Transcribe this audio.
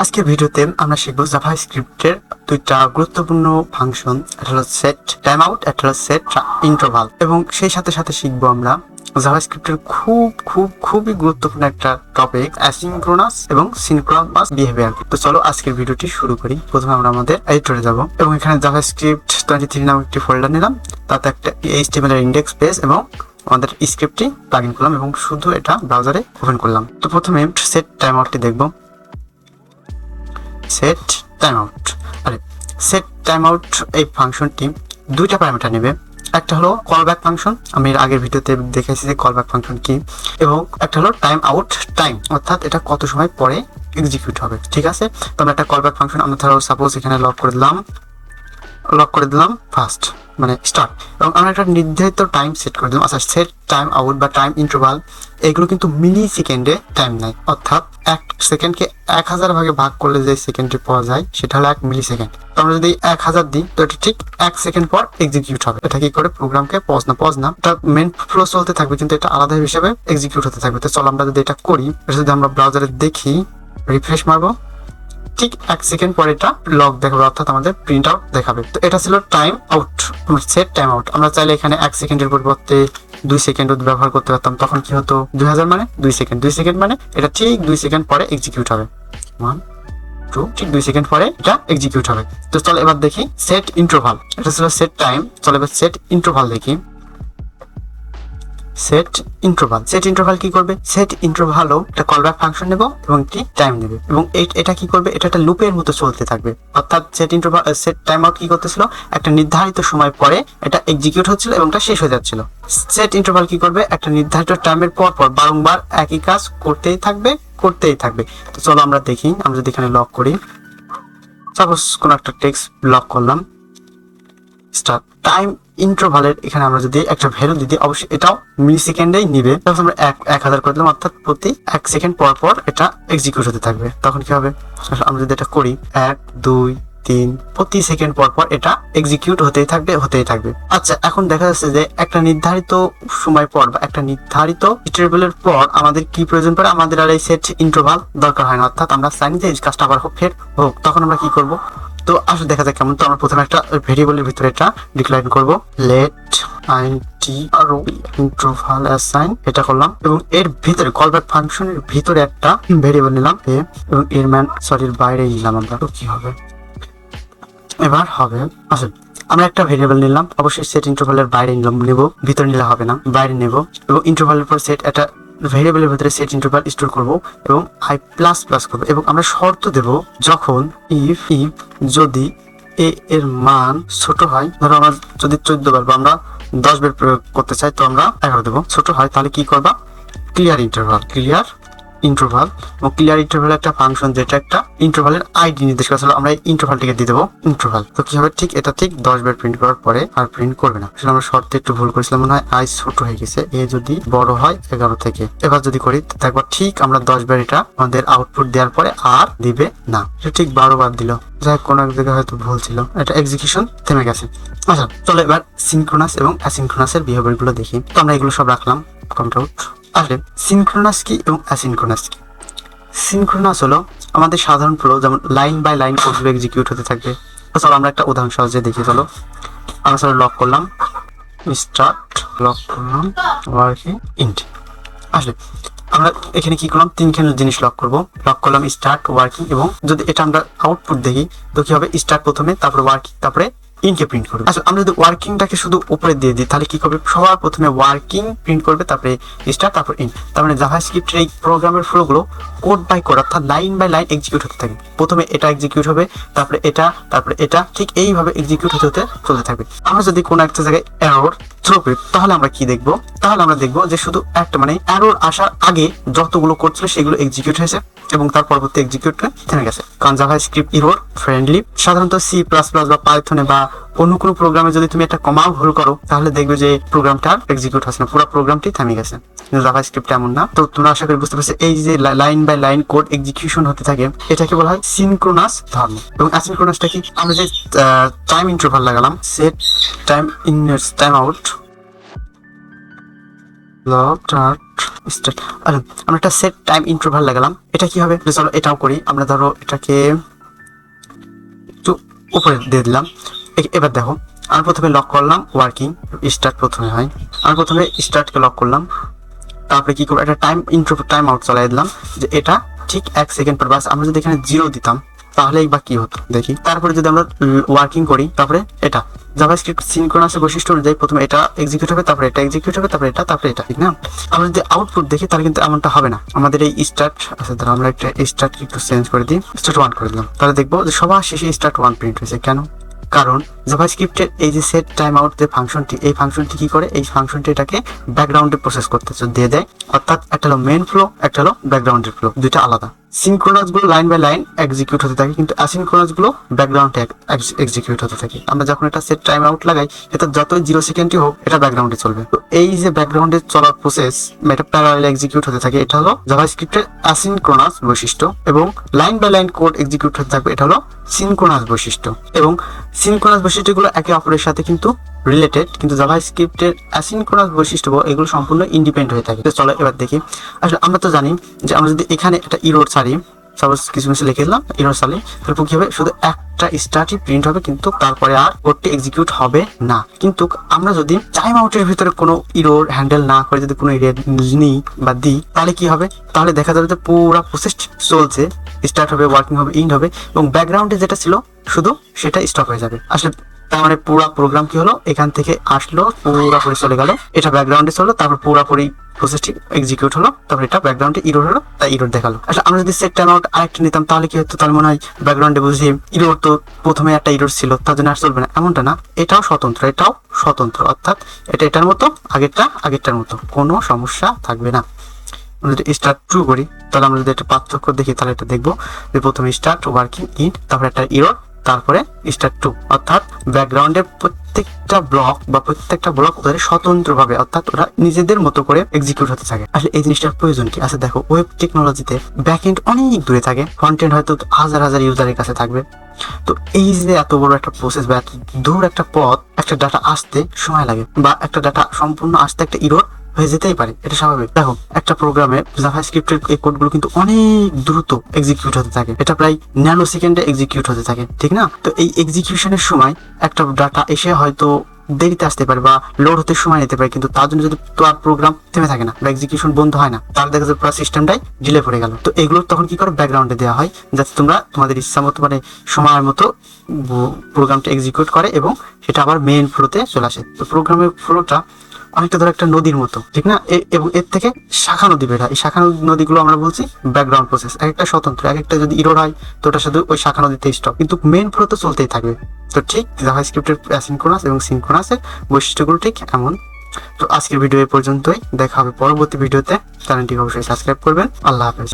আজকের ভিডিওতে আমরা শিখব জাভাস্ক্রিপ্টের দুইটা গুরুত্বপূর্ণ ফাংশন, একটা হলো সেট টাইম আউট, একটা হলো সেট ইন্টারভাল। এবং সেই সাথে সাথে শিখবো আমরা জাভাস্ক্রিপ্টের খুবই গুরুত্বপূর্ণ একটা টপিক, অ্যাসিনক্রোনাস এবং সিনক্রোনাস বিহেভিয়ার। তো চলো আজকের ভিডিওটি শুরু করি। প্রথমে আমরা আমাদের এডিটরে যাব এবং এখানে জাভাস্ক্রিপ্ট 23 নামক একটি ফোল্ডার নিলাম, তাতে একটা HTML এর ইন্ডেক্স পেজ এবং আমাদের স্ক্রিপ্টটি প্লাগ ইন করলাম এবং শুধু এটা ব্রাউজারে ওপেন করলাম। তো প্রথমে সেট টাইম আউটটি দেখবো। Set time out, set time out এই ফাংশনটি দুইটা প্যারামিটার নেবে। একটা হলো কলব্যাক ফাংশন, আমি এর আগের ভিডিওতে দেখেছি যে কলব্যাক ফাংশন কি, এবং একটা হলো টাইম আউট টাইম, অর্থাৎ এটা কত সময় পরে এক্সিকিউট হবে। ঠিক আছে, তো আমরা একটা কলব্যাক ফাংশন, আমরা ধরো সাপোজ এখানে লক করে দিলাম ফার্স্ট মানে স্টার্ট, এবং আমরা একটা নির্ধারিত টাইম সেট করে দিলাম। আচ্ছা, সেট টাইম আউট বা টাইম ইন্টারভাল এগুলো কিন্তু মিলি সেকেন্ডে টাইম নেয়, অর্থাৎ এক সেকেন্ডকে 1000 ভাগে ভাগ করলে যে সেকেন্ডটি পাওয়া যায় সেটা হলো 1 মিলি সেকেন্ড। তো আমরা যদি 1000 দিই তো এটা ঠিক 1 সেকেন্ড পর এক্সিকিউট হবে। এটা কি করে প্রোগ্রামকে পজ না এটা মেন ফ্লো চলতে থাকবে, কিন্তু এটা আলাদা হিসেবে এক্সিকিউট হতে থাকবে। তো চলো আমরা যদি এটা করি, এটা যদি আমরা ব্রাউজারে দেখি, রিফ্রেশ মারবো, ঠিক 1 সেকেন্ড পরে এটা লগ দেখাবে, অর্থাৎ আমাদের প্রিন্ট আউট দেখাবে। তো এটা ছিল time out, set time out. আমরা চাইলে এখানে 1 সেকেন্ডের পরিবর্তে 2 সেকেন্ড ব্যবহার করতে পারতাম, তখন কি হতো 2000 মানে 2 সেকেন্ড, 2 সেকেন্ড মানে এটা ঠিক 2 সেকেন্ড পরে এক্সিকিউট হবে। 1 2 ঠিক 2 সেকেন্ড পরে এটা এক্সিকিউট হবে। তো চলো এবার দেখি সেট ইন্টারভাল। এটা ছিল সেট টাইম, চলো এবার সেট ইন্টারভাল দেখি। সেট ইন্টারভাল কি করবে? সেট ইন্টারভালও একটা কলব্যাক ফাংশন নেব এবং একটি টাইম নেবে, এবং এটা কি করবে, এটা একটা লুপের মতো চলতে থাকবে। অর্থাৎ সেট টাইম আউট কি করতেছিল, একটা নির্ধারিত সময় পরে এটা এক্সিকিউট হচ্ছিল এবং এটা শেষ হয়ে যাচ্ছিল। সেট ইন্টারভাল কি করবে, একটা নির্ধারিত টাইমের পর বারংবার একই কাজ করতেই থাকবে। তো চলো আমরা দেখি, আমরা যদি এখানে লক করি, সাপোজ কোনো একটা টেক্সট ব্লক করলাম, স্টার্ট টাইম ইন্টারভালের এখানে আমরা যদি একটা ভ্যালু দিই, অবশ্যই এটাও মিলি সেকেন্ডেই নিবে। তখন আমরা 1000 করে দিলাম, অর্থাৎ প্রতি 1 সেকেন্ড পর এটা এক্সিকিউট হতে থাকবে। তখন কি হবে, আমরা যদি এটা করি 1 2 3 প্রতি সেকেন্ড পর এটা এক্সিকিউট হতেই থাকবে। আচ্ছা, এখন দেখা যাচ্ছে যে একটা নির্ধারিত সময় পর বা একটা নির্ধারিত ইন্টারভ্যালের পর আমাদের কি প্রয়োজন পড়ে, আমাদের আর এই সেট ইন্টারভাল দরকার হয় না, অর্থাৎ আমরা চাই যে এই কাজটা আবার হোক। তখন আমরা কি করব, তো আসলে দেখা যাক কেমন। তো আমরা প্রথমে একটা ভেরিয়েবলের ভিতরে এটা ডিক্লাইন করব, লেট ইন্টারভাল অ্যাসাইন, এটা করলাম, এবং এর ভিতরে কলব্যাক ফাংশনের ভিতরে একটা ভেরিয়েবল নিলাম এবং এর বাইরে নিলাম আমরা। তো কি হবে এবার হবে, আসলে আমরা একটা ভেরিয়েবল নিলাম, অবশ্যই সেট ইন্টারভালের বাইরে নেব, ভিতরে নিলে হবে না, বাইরে নেব, এবং ইন্টারভালের পর সেট একটা ভেরিয়েবলের ভিতরে সেট ইন্টারভাল স্টোর করব এবং i++ করব, এবং আমরা শর্ত দেব যখন ইফ যদি a এর মান ছোট হয়, ধরো আমরা যদি 14 বার বা আমরা 10 বার প্রয়োগ করতে চাই, তো আমরা 11 দেব। ছোট হয় তাহলে কি করবা, ক্লিয়ার ইন্টারভাল এবং ক্লিয়ার ইন্টারভাল একটা ফাংশন যেটা একটা ইন্টারভালের আইডি নির্দেশ করা ছিল, আমরা এই ইন্টারভালটিকে দিয়ে দেবো ইন্টারভাল। তো কি হবে, ঠিক এটা ঠিক 10 বার প্রিন্ট করার পরে আর প্রিন্ট করবে না। আসলে আমরা শর্তে একটু ভুল করেছিলাম, মনে হয় i ছোট হয়ে গেছে, এ যদি বড় হয় 11 থেকে। এবার যদি করি দেখবো ঠিক আমরা 10 বার এটা আমাদের আউটপুট দেওয়ার পরে আর দিবে না, এটা ঠিক 12 বার দিল। যাই হোক, কোনো এক জায়গায় হয়তো ভুল ছিল, এটা এক্সিকিউশন থেমে গেছে। আচ্ছা চলো এবার সিনক্রোনাস এবং অ্যাসিনক্রোনাসের বিহেভিয়ার গুলো দেখি। তো আমরা এগুলো সব রাখলাম, কমপ্লিট। আসলে সিনক্রোনাস কি এবং অ্যাসিনক্রোনাস কি? সিনক্রোনাস হলো আমাদের সাধারণ ফ্লো, যেমন লাইন বাই লাইন কোডগুলো এক্সিকিউট হতে থাকবে। চলো আমরা একটা উদাহরণ সহজে দেখি। চলো আমরা সব লক করলাম, স্টার্ট, লক করলাম, ওয়ার্কিং ইন্ট। আসলে আমরা এখানে কি করলাম, তিনখানে জিনিস লক করলাম, স্টার্ট, ওয়ার্কিং, এবং যদি এটা আমরা আউটপুট দেখি তো কি হবে, স্টার্ট প্রথমে, তারপরে ওয়ার্কিং, তারপরে ইনকে প্রিন্ট করবে। আচ্ছা, আমরা যদি ওয়ার্কিংটাকে শুধু উপরে দিয়ে দিই তাহলে কি করবে, সবার প্রথমে ওয়ার্কিং প্রিন্ট করবে, তারপরে স্টার্ট, তারপর ইন। তার মানে জাভাস্ক্রিপ্টের এই প্রোগ্রামের ফ্লোগুলো কোড বাই কোড, অর্থাৎ লাইন বাই লাইন এক্সিকিউট হতে থাকবে। প্রথমে এটা এক্সিকিউট হবে, তারপরে এটা, ঠিক এইভাবে এক্সিকিউট হতে চলতে থাকবে। আমরা যদি কোনো একটা জায়গায় এরর থ্রো করি তাহলে আমরা কি দেখবো, যে শুধু একটা মানে এরর আসার আগে যতগুলো কোড ছিল সেগুলো এক্সিকিউট হয়েছে এবং তার পরবর্তী এক্সিকিউটটা থেমে গেছে। কারণ জাভাস্ক্রিপ্ট এরর ফ্রেন্ডলি। সাধারণত C++ বা পাইথনে বা অন্য কোনো প্রোগ্রামে যদি তুমি একটা কমা ভুল করো তাহলে দেখবে যে প্রোগ্রামটা এক্সিকিউট হচ্ছে না, পুরো প্রোগ্রামটি থেমে গেছে। কিন্তু জাভাস্ক্রিপ্ট এমন না। তো তোমরা আশা করি বুঝতে পারছো, এই যে line by line code execution হতে থাকে এটাকে বলা হয় সিনক্রোনাস ধর্ম। এবং অ্যাসিনক্রোনাসটা কি, আমরা যে টাইম ইন্টারভাল লাগালাম, set time out, log start start. আমরা একটা সেট টাইম ইন্টারভাল লাগালাম। এটা কি হবে, চলো এটাও করি। আমরা ধরো এটাকে একটু উপরে দিয়ে দিলাম। এবার দেখো, আমি প্রথমে লক করলাম ওয়ার্কিং, স্টার্ট প্রথমে হয়। আমি প্রথমে স্টার্টকে লক করলাম, তারপরে কি করবো, একটা টাইম আউট চালাই দিলাম যে এটা ঠিক 1 সেকেন্ড পর। বাস আমরা যদি এখানে 0 দিতাম তাহলে বা কি হতো দেখি। তারপরে যদি আমরা ওয়ার্কিং করি, তারপরে এটা জাভাস্ক্রিপ্ট সিনক্রোনাসের বৈশিষ্ট্য অনুযায়ী প্রথমে এটা এক্সিকিউট হবে, তারপরে এটা এক্সিকিউট হবে, তারপরে এটা, ঠিক না? আমরা যদি আউটপুট দেখি তাহলে কিন্তু এমনটা হবে না। আমাদের এই স্টার্ট, আচ্ছা ধরো আমরা একটা স্টার্ট একটু চেঞ্জ করে দিই, স্টার্ট 1 করে দিলাম, তাহলে দেখবো যে সবার শেষে স্টার্ট 1 প্রিন্ট হয়েছে। কেন? কারণ জাভাস্ক্রিপ্টের এই যে সেট টাইম আউট যে ফাংশনটি, এই ফাংশনটি কি করে, এই ফাংশনটি এটাকে ব্যাকগ্রাউন্ডে প্রসেস করতে দিয়ে দেয়। অর্থাৎ একটা হলো মেইন ফ্লো, একটা হলো ব্যাকগ্রাউন্ডের ফ্লো, দুইটা আলাদা। সিনক্রোনাস গুলো লাইন বাই লাইন এক্সিকিউট হতে থাকে, কিন্তু অ্যাসিনক্রোনাস গুলো ব্যাকগ্রাউন্ডে এক্সিকিউট হতে থাকে। আমরা যখন একটা সেট টাইম আউট লাগাই, এটা যতই 0 সেকেন্ডই হোক এটা ব্যাকগ্রাউন্ডে চলবে। তো এই যে ব্যাকগ্রাউন্ডে চলার প্রসেস, এটা প্যারালাল এক্সিকিউট হতে থাকে, এটা হলো জাভাস্ক্রিপ্টের অ্যাসিনক্রোনাস বৈশিষ্ট্য। এবং line by line code execute হতে থাকবে, এটা হলো সিনক্রোনাস বৈশিষ্ট্য। এবং সিনক্রোনাস বৈশিষ্ট্যগুলো একে অপরের সাথে কিন্তু রিলেটেড, কিন্তু জাভাস্ক্রিপ্টের অ্যাসিনক্রোনাস বৈশিষ্ট্য এগুলো সম্পূর্ণ ইন্ডিপেন্ডেন্ট হয়ে থাকে। তো চলো এবার দেখি। আসলে আমরা তো জানি যে আমরা যদি এখানে একটা ইরোর ছাড়ি, সাপোজ কিছু লিখে দিলাম ইরোর ছাড়ি, তারপর কি হবে, শুধু একটা স্টার্টই প্রিন্ট হবে, কিন্তু তারপরে আর কোডটি এক্সিকিউট হবে না। কিন্তু আমরা যদি টাইম আউটের ভিতরে কোনো ইরোর হ্যান্ডেল না করে যদি কোনো ইরোর নিই বা দিই, তাহলে কি হবে, তাহলে দেখা যাবে যে পুরো প্রসেস চলছে, স্টার্ট হবে, ওয়ার্কিং হবে, ইন্ড হবে, এবং ব্যাকগ্রাউন্ডে যেটা ছিল শুধু সেটা স্টপ হয়ে যাবে। আসলে তার মানে পুরো প্রোগ্রাম কি হলো, এখান থেকে আসলো, পুরোপুরি চলে গেল, এটা ব্যাকগ্রাউন্ডে চলো, তারপর পুরোপুরি প্রসেসটি এক্সিকিউট হলো, তারপর এটা ব্যাকগ্রাউন্ডে ইরোর হলো, তাই ইরোর দেখালো। আসলে আমরা যদি সেট টাইম আউট আরেকটা নিতাম তাহলে কি হতো, তাহলে মনে হয় ব্যাকগ্রাউন্ডে বুঝি ইরোর তো প্রথমে একটা ইরোর ছিল, তার জন্য আর চলবে না, এমনটা না। এটাও স্বতন্ত্র, অর্থাৎ এটার মতো, আগেরটার মতো, কোনো সমস্যা থাকবে না। আমরা যদি স্টার্ট 2 করি, তাহলে আমরা যদি একটা পার্থক্য দেখি, তাহলে এটা দেখবো যে প্রথমে স্টার্ট, ওয়ার্কিং, ইন্ড, তারপরে একটা ইরোর, তারপরে স্টার্ট 2। অর্থাৎ ব্যাকগ্রাউন্ডের প্রত্যেকটা ব্লক ওদের স্বতন্ত্রভাবে, অর্থাৎ ওরা নিজেদের মতো করে এক্সিকিউট হতে থাকে। আসলে এই জিনিসটার প্রয়োজন কি? আচ্ছা দেখো, ওয়েব টেকনোলজিতে ব্যাকএন্ড অনেক দূরে থাকে, ফ্রন্ট এন্ড হয়তো হাজার ইউজারের কাছে থাকবে। তো এই যে এত বড় একটা প্রসেস বা এত দূর একটা পথ, একটা ডাটা আসতে সময় লাগে, বা একটা ডাটা সম্পূর্ণ আসতে একটা ইরোর হয়ে যেতেই পারে, এটা স্বাভাবিক। দেখো, একটা প্রোগ্রামে জাভাস্ক্রিপ্টের এই কোডগুলো কিন্তু অনেক দ্রুত এক্সিকিউট হতে থাকে, এটা প্রায় ন্যানো সেকেন্ডে এক্সিকিউট হতে থাকে, ঠিক না? তো এই এক্সিকিউশনের সময় একটা ডাটা এসে হয়তো দেরিতে আসতে পারে বা লোড হতে সময় নিতে পারে, কিন্তু তার জন্য যদি তোমার প্রোগ্রাম থেমে থাকে না বা এক্সিকিউশন বন্ধ হয় না, তাহলে দেখা যায় পুরো সিস্টেমটাই ডিলে পড়ে গেল। তো এগুলো তখন কি করে, ব্যাকগ্রাউন্ডে দেওয়া হয়, যাতে তোমরা তোমাদের ইচ্ছা মতো, মানে সময়ের মতো প্রোগ্রামটা এক্সিকিউট করে এবং সেটা আবার মেইন ফ্লোতে চলে আসে। তো প্রোগ্রামের ফ্লোটা অনেকটা ধরো একটা নদীর মতো, ঠিক না? এবং এর থেকে শাখা নদী বের হয়, এই শাখা নদীগুলো আমরা বলছি ব্যাকগ্রাউন্ড প্রসেস। একটা স্বতন্ত্র, একটা যদি ইরোর হয় তো ওটা শুধু ওই শাখা নদীতে স্টপ, কিন্তু মেইন ফ্লো তো চলতেই থাকবে। তো ঠিক জাভাস্ক্রিপ্টের অ্যাসিনক্রোনাস এবং সিনক্রোনাসের বৈশিষ্ট্যগুলো ঠিক এমন। তো আজকের ভিডিও এ পর্যন্তই, দেখা হবে পরবর্তী ভিডিওতে। চ্যানেলটিকে অবশ্যই সাবস্ক্রাইব করবেন। আল্লাহ হাফেজ।